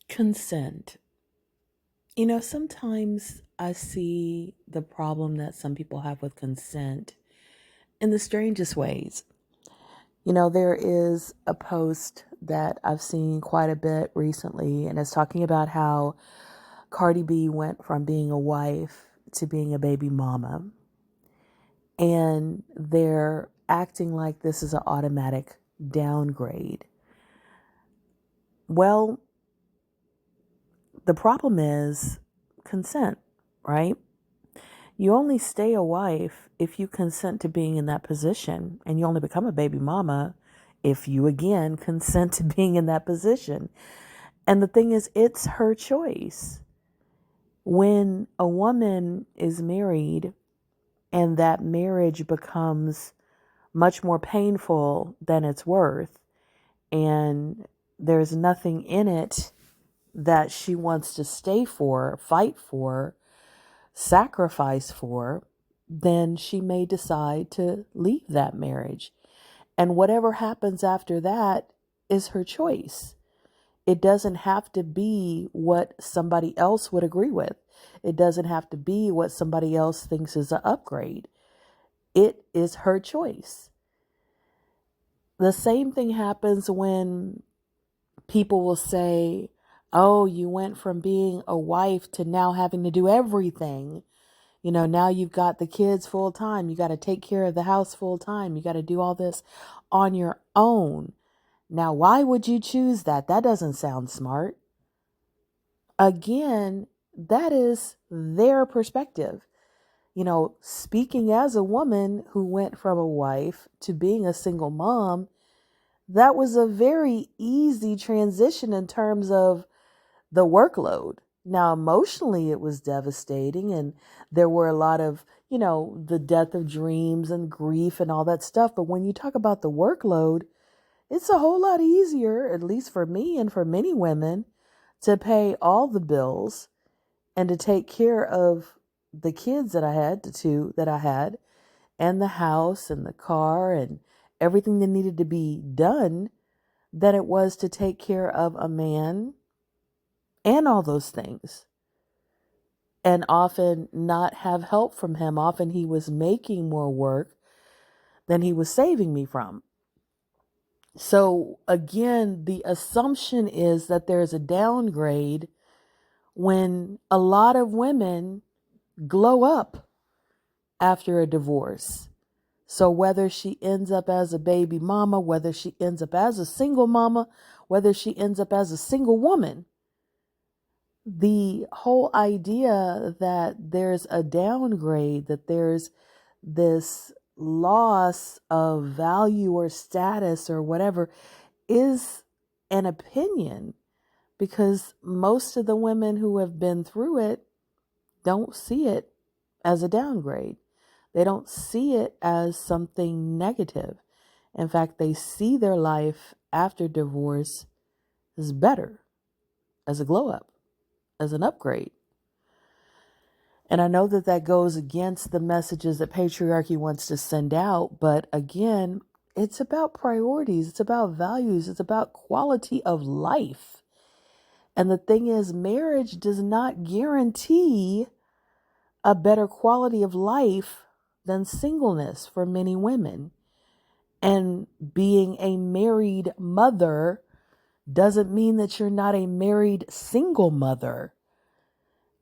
Consent. Sometimes I see the problem that some people have with consent in the strangest ways. There is a post that I've seen quite a bit recently, and it's talking about how Cardi B went from being a wife to being a baby mama. And they're acting like this is an automatic downgrade. Well, the problem is consent, right? You only stay a wife if you consent to being in that position, and you only become a baby mama if you again consent to being in that position. And the thing is, it's her choice. When a woman is married and that marriage becomes much more painful than it's worth, and there's nothing in it that she wants to stay for, fight for, sacrifice for, then she may decide to leave that marriage. And whatever happens after that is her choice. It doesn't have to be what somebody else would agree with. It doesn't have to be what somebody else thinks is an upgrade. It is her choice. The same thing happens when people will say, oh, you went from being a wife to now having to do everything. Now you've got the kids full time. You got to take care of the house full time. You got to do all this on your own. Now, why would you choose that? That doesn't sound smart. Again, that is their perspective. Speaking as a woman who went from a wife to being a single mom, that was a very easy transition in terms of the workload. Now, emotionally, it was devastating, and there were a lot of, the death of dreams and grief and all that stuff. But when you talk about the workload, it's a whole lot easier, at least for me and for many women, to pay all the bills and to take care of the kids that I had, the two that I had, and the house and the car and everything that needed to be done, than it was to take care of a man and all those things, and often not have help from him. Often he was making more work than he was saving me from. So again, the assumption is that there's a downgrade when a lot of women glow up after a divorce. So whether she ends up as a baby mama, whether she ends up as a single mama, whether she ends up as a single woman, the whole idea that there's a downgrade, that there's this loss of value or status or whatever, is an opinion, because most of the women who have been through it don't see it as a downgrade. They don't see it as something negative. In fact, they see their life after divorce as better, as a glow up, as an upgrade. And I know that that goes against the messages that patriarchy wants to send out. But again, it's about priorities. It's about values. It's about quality of life. And the thing is, marriage does not guarantee a better quality of life than singleness for many women. And being a married mother doesn't mean that you're not a married single mother.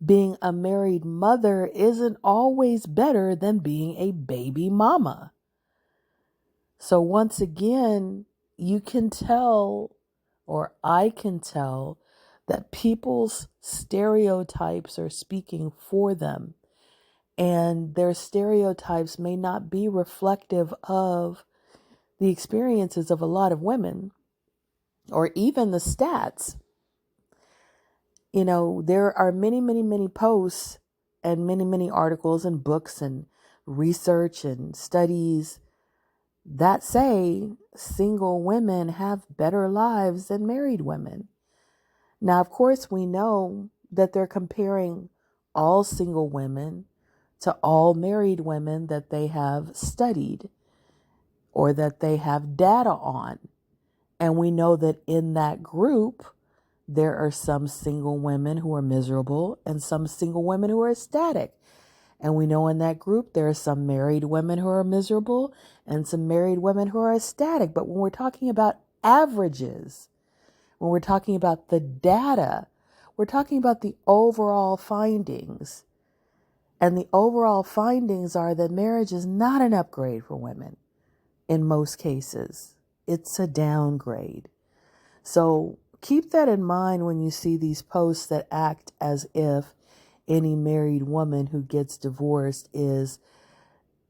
Being a married mother isn't always better than being a baby mama. So once again, you can tell, or I can tell, that people's stereotypes are speaking for them. And their stereotypes may not be reflective of the experiences of a lot of women, or even the stats. There are many, many, many posts and many, many articles and books and research and studies that say single women have better lives than married women. Now, of course, we know that they're comparing all single women to all married women that they have studied or that they have data on. And we know that in that group, There are some single women who are miserable and some single women who are ecstatic. And we know in that group there are some married women who are miserable and some married women who are ecstatic. But when we're talking about averages, when we're talking about the data, we're talking about the overall findings. And the overall findings are that marriage is not an upgrade for women in most cases. It's a downgrade. So keep that in mind when you see these posts that act as if any married woman who gets divorced is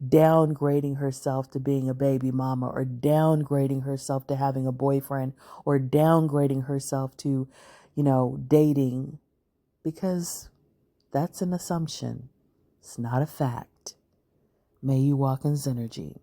downgrading herself to being a baby mama, or downgrading herself to having a boyfriend, or downgrading herself to, dating, because that's an assumption. It's not a fact. May you walk in synergy.